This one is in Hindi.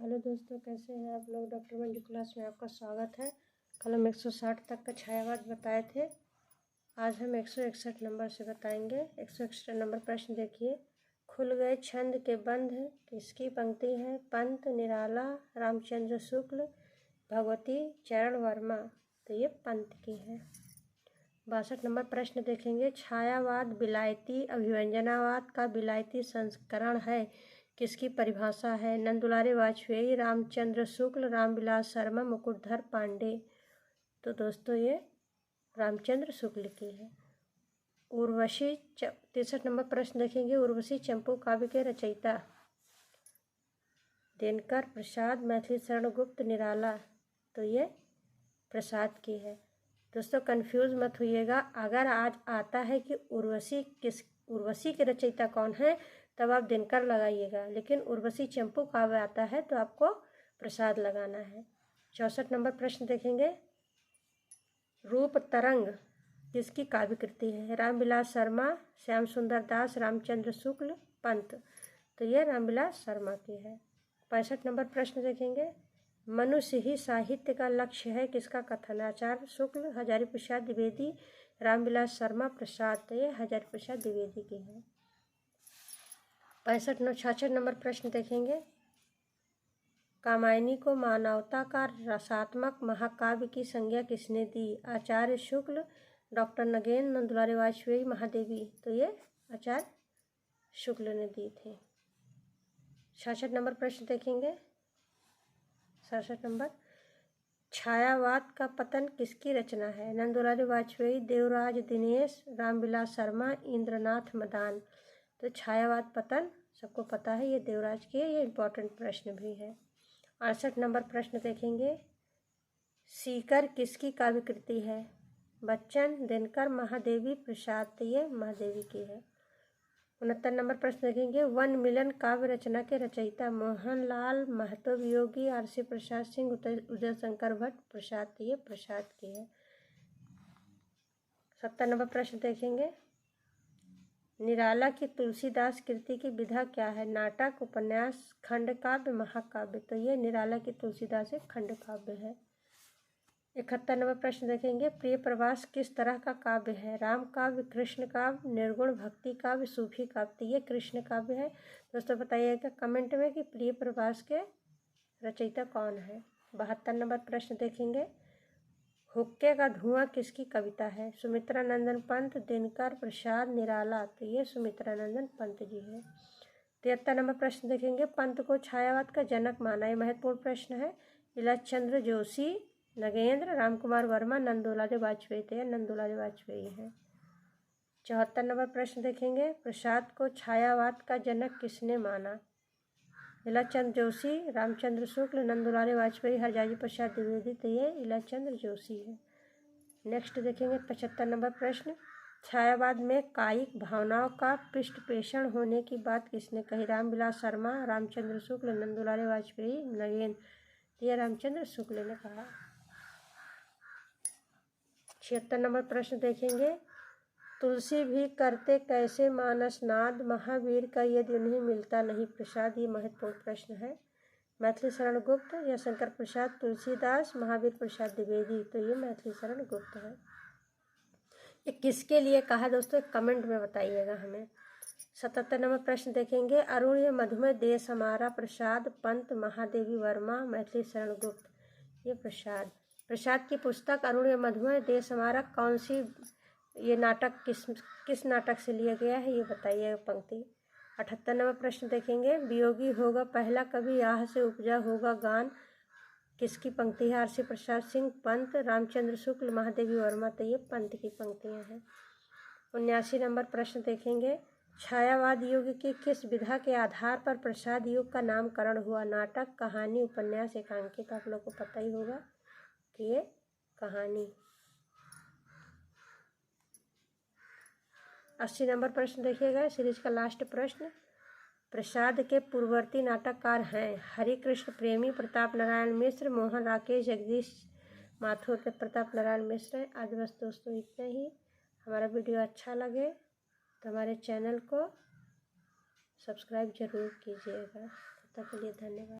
हेलो दोस्तों, कैसे हैं आप लोग। डॉक्टर मंजू क्लास में आपका स्वागत है। कल हम 160 तक का छायावाद बताए थे। आज हम 161 नंबर से बताएंगे। 161 नंबर प्रश्न देखिए। खुल गए छंद के बंध किसकी पंक्ति है। पंत, निराला, रामचंद्र शुक्ल, भगवती चरण वर्मा। तो ये पंत की है। 62 नंबर प्रश्न देखेंगे। छायावाद विलायती अभिव्यंजनावाद का विलायती संस्करण है, किसकी परिभाषा है। नंदुलारे वाजपेयी, रामचंद्र शुक्ल, रामविलास शर्मा, मुकुटधर पांडे। तो दोस्तों ये रामचंद्र शुक्ल की है। उर्वशी 63 नंबर प्रश्न देखेंगे। उर्वशी चंपू काव्य के रचयिता। दिनकर प्रसाद, मैथिली शरण गुप्त, निराला। तो ये प्रसाद की है। दोस्तों कंफ्यूज मत होइएगा। अगर आज आता है कि उर्वशी के रचयिता कौन है, तब आप दिनकर लगाइएगा, लेकिन उर्वशी चंपू काव्य आता है तो आपको प्रसाद लगाना है। 64 नंबर प्रश्न देखेंगे। रूप तरंग किसकी काव्य कृति है। रामविलास शर्मा, श्याम सुंदर दास, रामचंद्र शुक्ल, पंत। तो यह रामविलास शर्मा की है। 65 नंबर प्रश्न देखेंगे। मनुष्य ही साहित्य का लक्ष्य है, किसका कथन। आचार्य शुक्ल, हजारी प्रसाद द्विवेदी, रामविलास शर्मा, प्रसाद। तो ये हजारी प्रसाद द्विवेदी की है। 66 नंबर प्रश्न देखेंगे। कामायनी को मानवता का रसात्मक महाकाव्य की संज्ञा किसने दी। आचार्य शुक्ल, डॉक्टर नगेन, नंदुलारे वाजपेयी, महादेवी। तो ये आचार्य शुक्ल ने दी थी। 66 नंबर प्रश्न देखेंगे। 67 नंबर। छायावाद का पतन किसकी रचना है। नंदुलारे वाजपेयी, देवराज दिनेश, रामविलास शर्मा, इंद्रनाथ मदान। तो छायावाद पतन सबको पता है, ये देवराज की है। ये इम्पोर्टेंट प्रश्न भी है। 68 नंबर प्रश्न देखेंगे। सीकर किसकी काव्य कृति है। बच्चन, दिनकर, महादेवी, प्रसाद। तो ये महादेवी की है। 69 नंबर प्रश्न देखेंगे। वन मिलन काव्य रचना के रचयिता। मोहनलाल महतो वियोगी, आरसी प्रसाद सिंह, उदय शंकर भट्ट, प्रसाद। तो ये प्रसाद की है। 70 नंबर प्रश्न देखेंगे। निराला की तुलसीदास कृति की विधा क्या है। नाटक, उपन्यास, खंड काव्य, महाकाव्य। तो ये निराला की तुलसीदास एक खंड काव्य है। 71 नंबर प्रश्न देखेंगे। प्रिय प्रवास किस तरह का काव्य है। राम काव्य, कृष्ण काव्य, निर्गुण भक्ति काव्य, सूफी काव्य। तो ये कृष्ण काव्य है। दोस्तों बताइएगा कमेंट में कि प्रिय प्रवास के रचयिता कौन है। 72 नंबर प्रश्न देखेंगे। हुक्के का धुआं किसकी कविता है। सुमित्रा नंदन पंत, दिनकर, प्रसाद, निराला। तो ये सुमित्रा नंदन पंत जी है। 73 नंबर प्रश्न देखेंगे। पंत को छायावाद का जनक माना। ये महत्वपूर्ण प्रश्न है। इलाचंद्र जोशी, नगेंद्र, रामकुमार वर्मा, नंदुलारे वाजपेयी। तो यह नंदुलारे वाजपेयी है। 74 नंबर प्रश्न देखेंगे। प्रसाद को छायावाद का जनक किसने माना। इलाचंद्र जोशी, रामचंद्र शुक्ल, नंदुलारे वाजपेयी, हरजाई प्रसाद द्विवेदी। तो ये इलाचंद्र जोशी है। नेक्स्ट देखेंगे 75 नंबर प्रश्न। छायावाद में कायिक भावनाओं का पृष्ठपोषण होने की बात किसने कही। रामविलास शर्मा, रामचंद्र शुक्ल, नंदुलारे वाजपेयी, नगेन। ये रामचंद्र शुक्ल ने कहा। 76 नंबर प्रश्न देखेंगे। तुलसी भी करते कैसे मानसनाद, महावीर का यदि उन्हें मिलता नहीं प्रसाद। ये महत्वपूर्ण प्रश्न है। मैथिली शरण गुप्त या शंकर प्रसाद, तुलसीदास, महावीर प्रसाद द्विवेदी। तो ये मैथिली शरण गुप्त है। ये किसके लिए कहा दोस्तों, कमेंट में बताइएगा हमें। 77 नंबर प्रश्न देखेंगे। अरुण ये मधुमेह देश हमारा, प्रसाद, पंत, महादेवी वर्मा, मैथिली शरण गुप्त। ये प्रसाद की पुस्तक अरुण ये मधुमेह देश हमारा कौन सी, ये नाटक किस नाटक से लिया गया है, ये बताइए पंक्ति। 78 नंबर प्रश्न देखेंगे। वियोगी होगा पहला कवि, आह से उपजा होगा गान। किसकी पंक्ति है। आरसी प्रसाद सिंह, पंत, रामचंद्र शुक्ल, महादेवी वर्मा। तो ये पंत की पंक्तियां हैं। 79 नंबर प्रश्न देखेंगे। छायावाद युग की किस विधा के आधार पर प्रसाद युग का नामकरण हुआ। नाटक, कहानी, उपन्यास, एकांकित। आप लोग को पता ही होगा कि ये कहानी। 80 नंबर प्रश्न देखिएगा, सीरीज का लास्ट प्रश्न। प्रसाद के पूर्ववर्ती नाटककार हैं। हरिकृष्ण प्रेमी, प्रताप नारायण मिश्र, मोहन राकेश, जगदीश माथुर। के प्रताप नारायण मिश्र हैं। आज बस दोस्तों इतना ही। हमारा वीडियो अच्छा लगे तो हमारे चैनल को सब्सक्राइब जरूर कीजिएगा। तब तक के लिए धन्यवाद।